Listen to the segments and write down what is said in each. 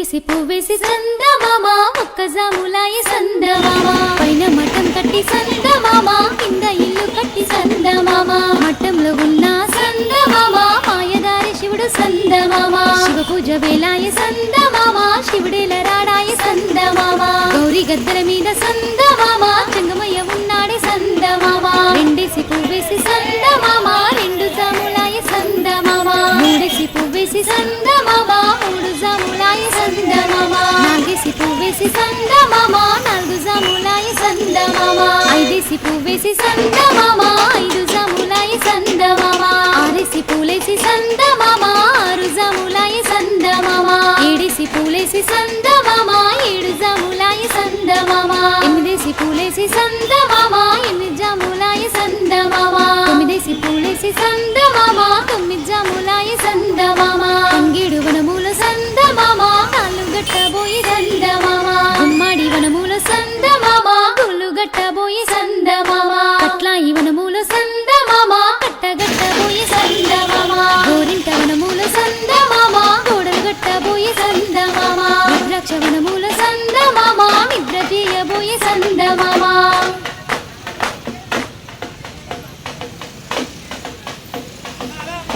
రెండేసి పువ్వేసి సందమామ ఒక్కజాములాయ సందమామ పైన మఠం కట్టి సందమామ కింద ఇల్లు కట్టి సందమామ మఠంలో ఉన్న సందమామ మాయదారి శివుడు సందమామ శివ పూజ వేలాయ సందమామ శివుడేల రాడాయ సందమామ గౌరీ గద్దెల మీద సందమామ చెంగమయ్య ఉన్నాడే సందమామ రెండేసి పువ్వేసి సందమామ రెండు జాములాయ సందమామ మూడేసి పువ్వేసి సందమామ మూడు జాములాయ సందమామ నాలుగేసి పువ్వేసి సందమామ నాలుగు జాములాయ సందమామ ఐదేసి పువ్వేసి సందమామ ఐదు జాములాయ సందమామ ఆరేసి పూలేసి సందమామ ఆరు జాములాయ సందమామ ఏడేసి పూలేసి సందమామ ఏడు జాములాయ సందమామ ఎనిమిదేసి పూలేసి సందమామ ఎనిమిది జాములాయ సందమామ తొమ్మిదేసి పూలేసి సందమామ తొమ్మిది జాములాయ సందమామ తంగేడు వనముల సందమామ కాళ్ళు గట్టబోయి సందమామ గుమ్మడి వనముల సందమామ గుళ్ళు గట్టబోయి సందమామ కట్లాయి వనముల సందమామ కట్టగట్టబోయి సందమామ గోరింట వనముల సందమామ గోడలు గట్టబోయి సందమామ రుద్రాక్ష వనముల సందమామ నిద్ర చేయబోయి సందమామ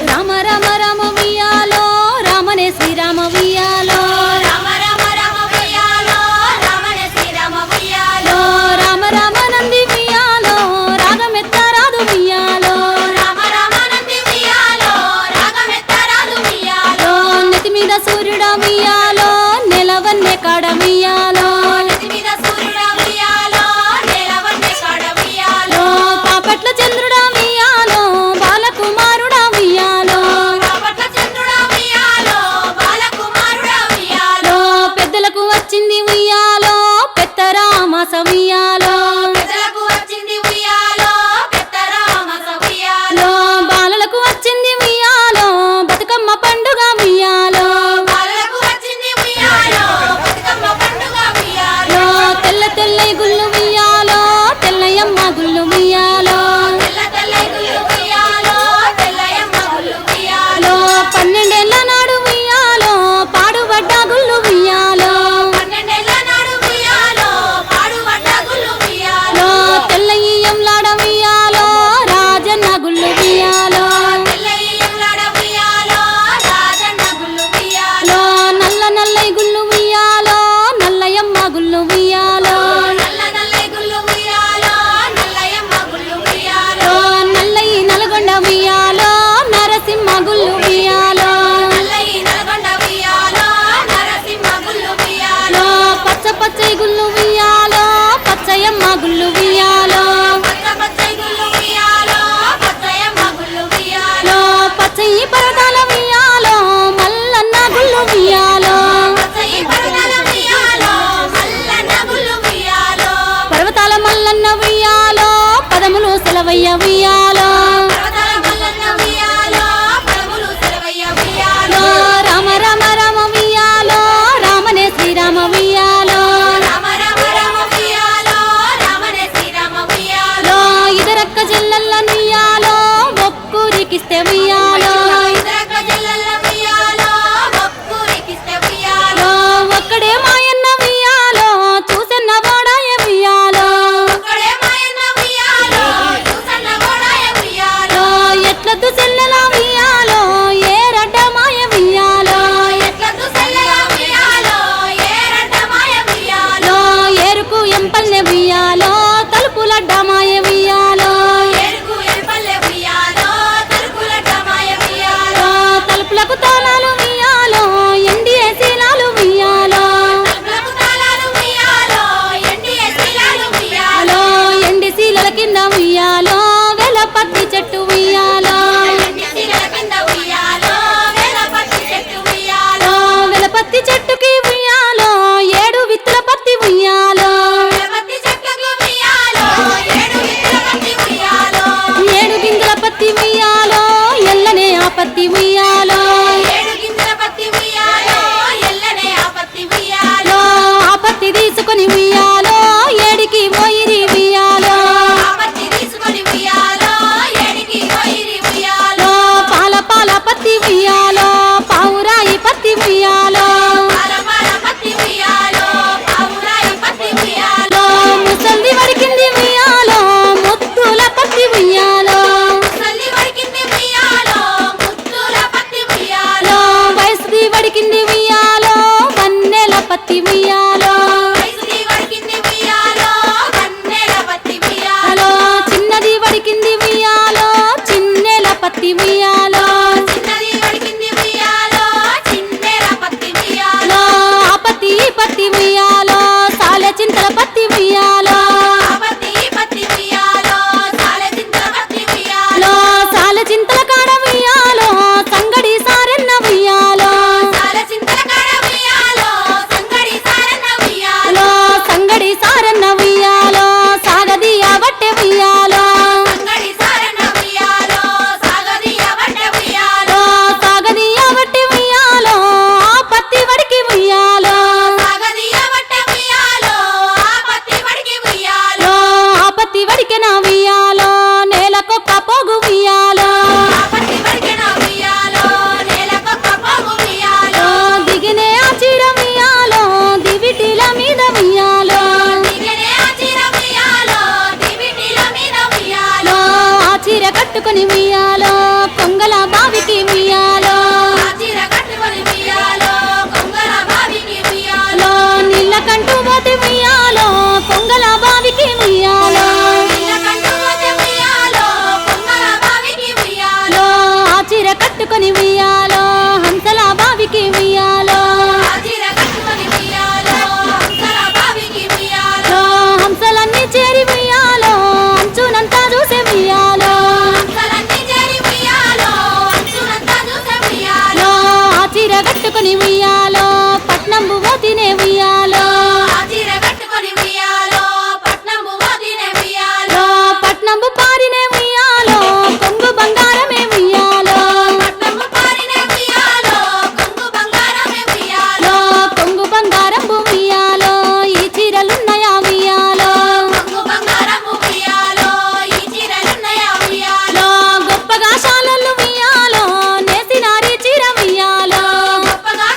రామ రామ రామ వియాలో రామనే శ్రీరామ వియాలో రామ రామ రామ వియాలో రామనే శ్రీరామ వియాలో రామ రామ నంది వియాలో రాగమెత్తరాదు వియాలో రామ రామ నంది వియాలో రాగమెత్తరాదు వియాలో నెత్తి మీద సూర్యుడ వియాలో నెలవన్నె కాడ వియాలో నెత్తి మీద సూర్యుడ వియాలో నేలవన్నె కాడ వియాలో పాపట్ల చంద్రుడ వియాలో బాలకుమారుడ వియాలో బాపట్ల చంద్రుడ వియాలో బాలకుమారుడ వియాలో పెద్దలకు వచ్చింది ఉయ్యాలో పెత్తరామాస ఉయ్యాలో పెద్దలకు వచ్చింది వియాలో పెద్దరామస వియాలో బాలలకు వచ్చింది ఉయ్యాలో బతుకమ్మ పండుగ ఉయ్యాలో బాలకు వచ్చింది వియాలో బతుకమ్మ కట్టుకొని ఉయ్యాలో పట్నంబు పోతినే ఉయ్యాలో ఆ చీర కట్టుకొని ఉయ్యాలో పట్నంబు పోతినే ఉయ్యాలో పట్నంబు పారినే ఉయ్యాలో కొంగు బంగారమే ఉయ్యాలో పట్నంబు పారినే ఉయ్యాలో కొంగు బంగారమే ఉయ్యాలో కొంగు బంగారంబు ఉయ్యాలో ఈ చీరలున్నయా ఉయ్యాలో కొంగు బంగారము ఉయ్యాలో ఈ చీరలున్నయా ఉయ్యాలో గొప్పగా శాలలు ఉయ్యాలో నేసినారి చీర ఉయ్యాలో గొప్పగా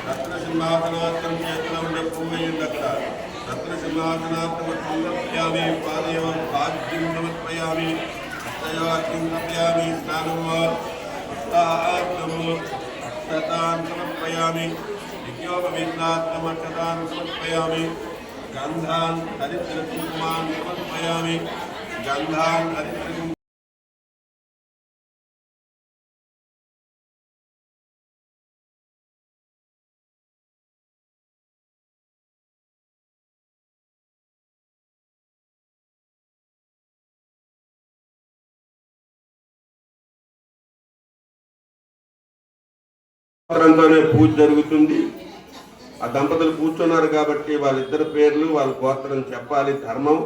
రత్నసింహాసనార్థం చేతిలో ఉండే పువ్వు వేయండి అక్కడ. రత్నసింహాసనార్థం సమర్పయామి. పాదయోగం పాద్యం సమర్పయామి. హస్తయోగం సమర్పయామి. స్నానము హస్తార్థము అక్షతాన్ సమర్పయామి. యజ్ఞోపవీతార్థం అక్షతాన్ సమర్పయామి. గంధాన్ హరిద్ర కుంకుమాన్ సమర్పయామి. గంధాన్ హరిద్ర గోత్రంతోనే పూజ జరుగుతుంది. ఆ దంపతులు కూర్చున్నారు కాబట్టి వాళ్ళిద్దరి పేర్లు వాళ్ళ గోత్రం చెప్పాలి, ధర్మం.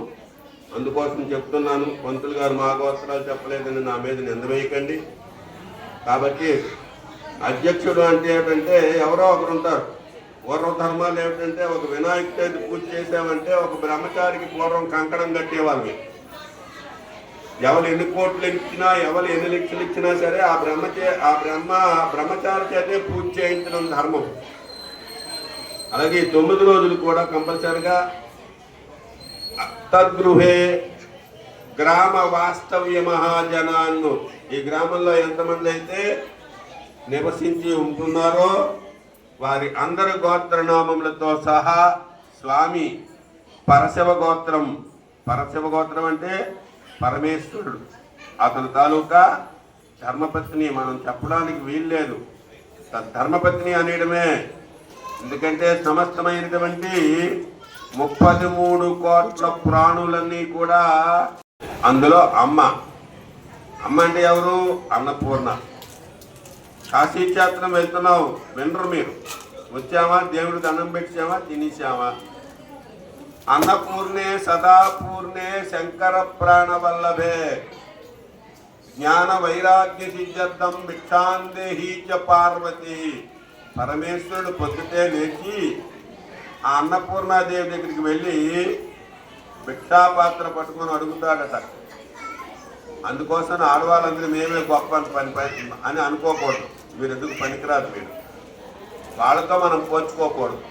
అందుకోసం చెప్తున్నాను. పంతులు గారు మా గోత్రాలు చెప్పలేదని నా మీద నింద వేయకండి. కాబట్టి అధ్యక్షుడు అంటే ఏమిటంటే ఎవరో ఒకరు ఉంటారు. పూర్వ ధర్మాలు ఏమిటంటే ఒక వినాయక చవితి పూజ చేసామంటే ఒక బ్రహ్మచారికి పూర్వం కంకణం కట్టేవాళ్ళు. ఎవరు ఎన్ని కోట్లు ఇచ్చినా ఎవరు ఎన్ని లక్షలు ఇచ్చినా సరే ఆ బ్రహ్మచారి చేతే పూజ చేయించడం ధర్మం. అలాగే 9 రోజులు కూడా కంపల్సరిగా తద్గృహే గ్రామ వాస్తవ్య మహాజనాన్ని, ఈ గ్రామంలో ఎంతమంది అయితే నివసించి ఉంటున్నారో వారి అందరి గోత్రనామములతో సహా స్వామి పరశివ గోత్రం. పరశివ గోత్రం అంటే పరమేశ్వరుడు, అతని తాలూకా ధర్మపత్ని. మనం చెప్పడానికి వీల్లేదు, ధర్మపత్ని అనేయడమే. ఎందుకంటే సమస్తమైనటువంటి 33 కోట్ల ప్రాణులన్నీ కూడా అందులో అమ్మ. అమ్మ అంటే ఎవరు? అన్నపూర్ణ. కాశీక్షేత్రం వెళ్తున్నాం, వినరు మీరు. వచ్చామా, దేవుడికి అన్నం పెట్టామా, తినేసామా. అన్నపూర్ణే సదాపూర్ణే శంకర ప్రాణవల్లభే జ్ఞాన వైరాగ్య సిద్ధ్యర్థం భిక్షాందేహీ చ పార్వతి. పరమేశ్వరుడు పొద్దుటే లేచి ఆ అన్నపూర్ణాదేవి దగ్గరికి వెళ్ళి భిక్షాపాత్ర పట్టుకొని అడుగుతాడట. అందుకోసం ఆడవాళ్ళందరూ మేమే గొప్ప పని అని అనుకోకూడదు. మీరు ఎందుకు పనికిరాదు, మీరు వాళ్ళతో మనం పోల్చుకోకూడదు.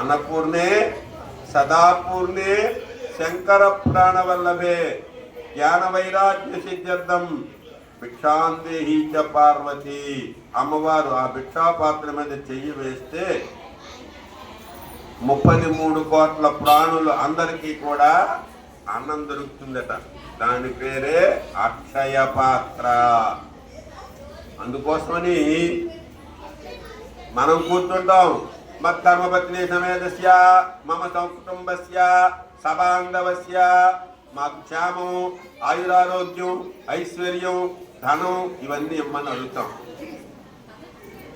అన్నపూర్ణే సదాపూర్ణే శంకర ప్రాణవల్లభే జ్ఞాన వైరాగ్య సిద్ధ్యర్థం భిక్షాందేహీ చ పార్వతి. అమ్మవారు ఆ భిక్షాపాత్ర మీద చెయ్యి వేస్తే 33 కోట్ల ప్రాణులు అందరికీ కూడా అన్నం దొరుకుతుందట. దాని పేరే అక్షయ పాత్ర. అందుకోసమని మనం కూర్చుంటాం. మద్ధర్మపత్ని సమేతస్య మమ సంకుటుంబస్య సబాంధవస్య మాకు క్షేమం, ఆయురారోగ్యం, ఐశ్వర్యం, ధనం ఇవన్నీ ఇమ్మని అడుగుతాం.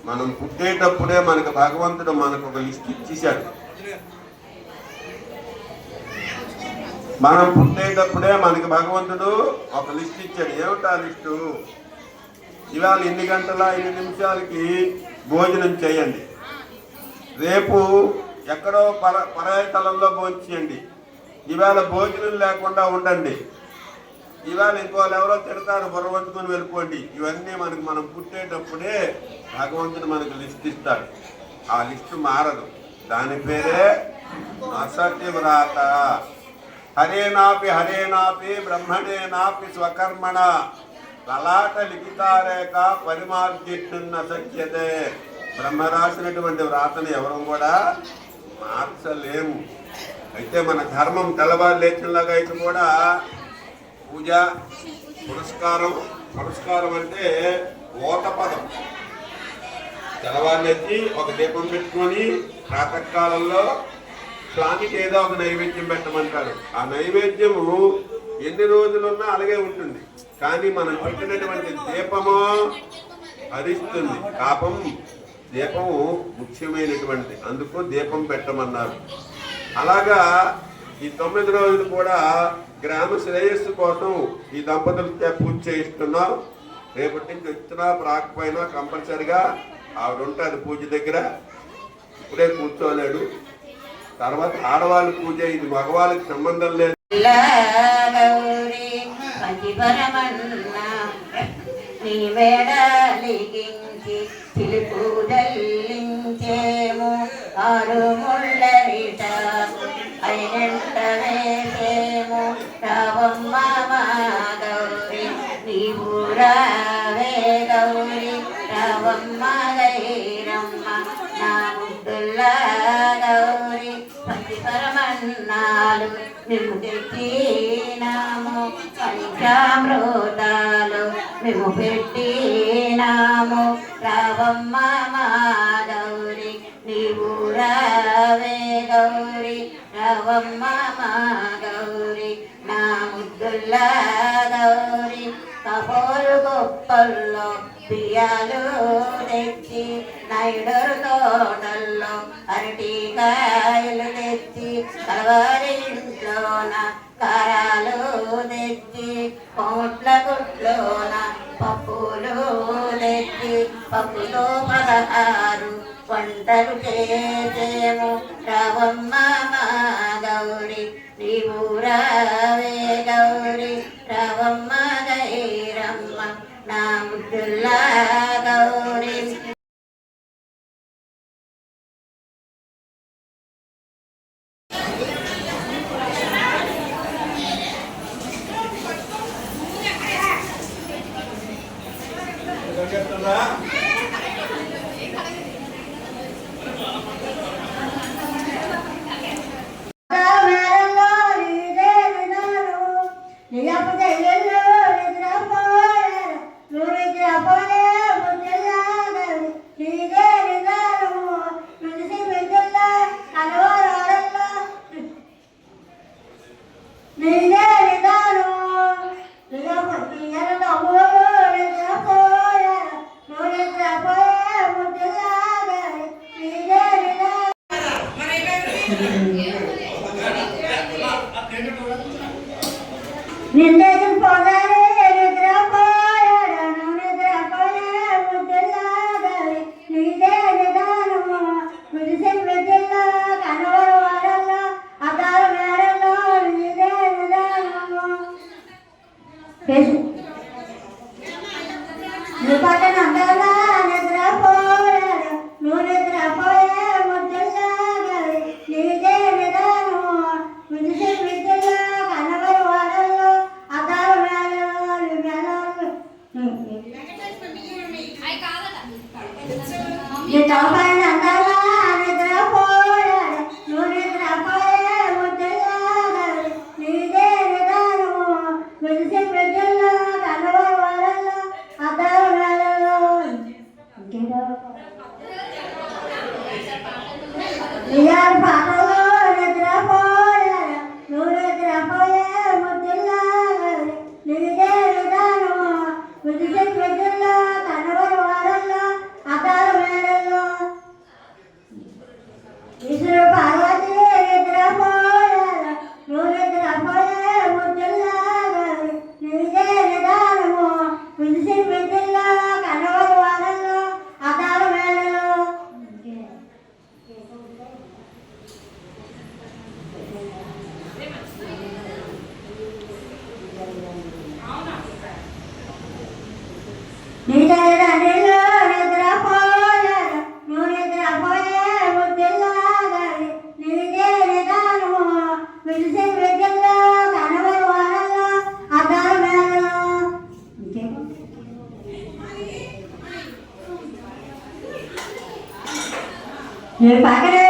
మనం పుట్టేటప్పుడే మనకు భగవంతుడు మనకు ఒక లిస్ట్ ఇచ్చేశాడు. మనం పుట్టేటప్పుడే మనకి భగవంతుడు ఒక లిస్ట్ ఇచ్చాడు. ఏమిటా లిస్టు? ఇవాళ ఇన్ని గంటల 5 నిమిషాలకి భోజనం చేయండి, రేపు ఎక్కడో పరాయి తలంలో భోంచేయండి, ఇవాళ భోజనం లేకుండా ఉండండి, ఇవాళ ఇంకోళ్ళు ఎవరో తిడతారు బుర్రవంతుకొని వెళ్ళిపోండి. ఇవన్నీ మనం పుట్టేటప్పుడే భగవంతుడు మనకు లిస్ట్ ఇస్తాడు. ఆ లిస్టు మారదు. దాని పేరే అసత్యవ్రాత. హరేనాపి బ్రహ్మణేనాపి స్వకర్మణ లలాట లిఖితారేఖ పరిమార్జిట్టున్న సత్యతే. బ్రహ్మ రాసినటువంటి వ్రాతను ఎవరు కూడా మార్చలేము. అయితే మన ధర్మం తెల్లవారు లేచినలాగా అయితే కూడా పూజ పురస్కారం అంటే ఓత పదం. తెల్లవారు లేచి ఒక దీపం పెట్టుకొని ప్రాతకాలంలో స్వామికి ఏదో ఒక నైవేద్యం పెట్టమంటారు. ఆ నైవేద్యము ఎన్ని రోజులున్నా అలాగే ఉంటుంది. కానీ మనం పెట్టినటువంటి దీపము హరిస్తుంది. పాపం దీపము ముఖ్యమైనటువంటి, అందుకు దీపం పెట్టమన్నారు. అలాగా ఈ 9 రోజులు కూడా గ్రామ శ్రేయస్సు కోసం ఈ దంపతులతో పూజ చేయిస్తున్నాం. రేపటి నుంచి వచ్చినా రాకపోయినా కంపల్సరిగా ఆవిడ ఉంటుంది పూజ దగ్గర. ఇప్పుడే కూర్చోలేడు. తర్వాత ఆడవాళ్ళ పూజ, ఇది మగవాళ్ళకి సంబంధం లేదు. నీ వేడలే వెలిగించి పిలుపు జల్లించేము ఆరు ముళ్ళ రిటాకు అయినంట వేసేము రావమ్మ మా గౌరి నీవు రావే గౌరి రావమ్మ గైరమ్మ నా ముద్దుల్లా గౌరి పతి పరమన్నాలు మేము తెచ్చినాము పంచామృతాలు మేము పెట్టినాము రావమ్మ మా గౌరి నీవు రావే గౌరి రావమ్మ మా గౌరి నా ముద్దుల్లా గౌరి కపోలు గొప్పల్లో బియ్యాలు తెచ్చి నాయుడు తోటల్లో అరటికాయలు తెచ్చి కలవారింట్లోన కారాలు తెచ్చి కోట్ల గుట్లోన పప్పులు తెచ్చి పప్పుతో 16 వంటలు చేసేము రావమ్మ మా గౌరి నీవు రావే గౌరి రావమ్మ గైరమ్మ నా ముద్దుల్లా గౌరి నిందేశం పోదారే నిద్రపోయాడను నిద్రపోయే ముద్దులాగలి నీదే నిదానము విడిసి విద్యల్లో కనవరు వాడల్లో అద్దాల మేడల్లో నీదే నిదానము నీ పక్కన అందాలా నిద్రపోయాడు నువ్వు నిద్రపోయే ముద్దులాగలి నీదే నిదానము విడిసి విద్యల్లో కనవరు వాడల్లో అద్దాల మేడల్లో నీ తలపైన అందాలా నిద్రపోయాడు నువ్వు నిద్రపోయే ముద్దులాగలి నీదే నిదానము విడిసి విద్యల్లో కనవరు వాడల్లో అద్దాల మేడల్లో నిజాలు పాటలో నిద్రపోయాడు నువ్వు నిద్రపోయే ముద్దులాగలి నీదే విధానము విడిసి విద్యల్లో కనవరు వాడల్లో అద్దాల మేడల్లో విసురు పార్వతి నిద్రపోయాడు నువ్వు నిద్రపోయే ముద్దులాగలి నీదే విధానము విడిసి విద్యల్లో కనవరు వాడల్లో అద్దాల మేడల్లో నీదే దండిలో నిద్రపోయాడు నువ్వు నిద్రపోయే ముద్దులాగలి నీదే నిదానము విడిసి విద్యల్లో కనవరు వాడల్లో అద్దాల మేడల్లో నీ పక్కనే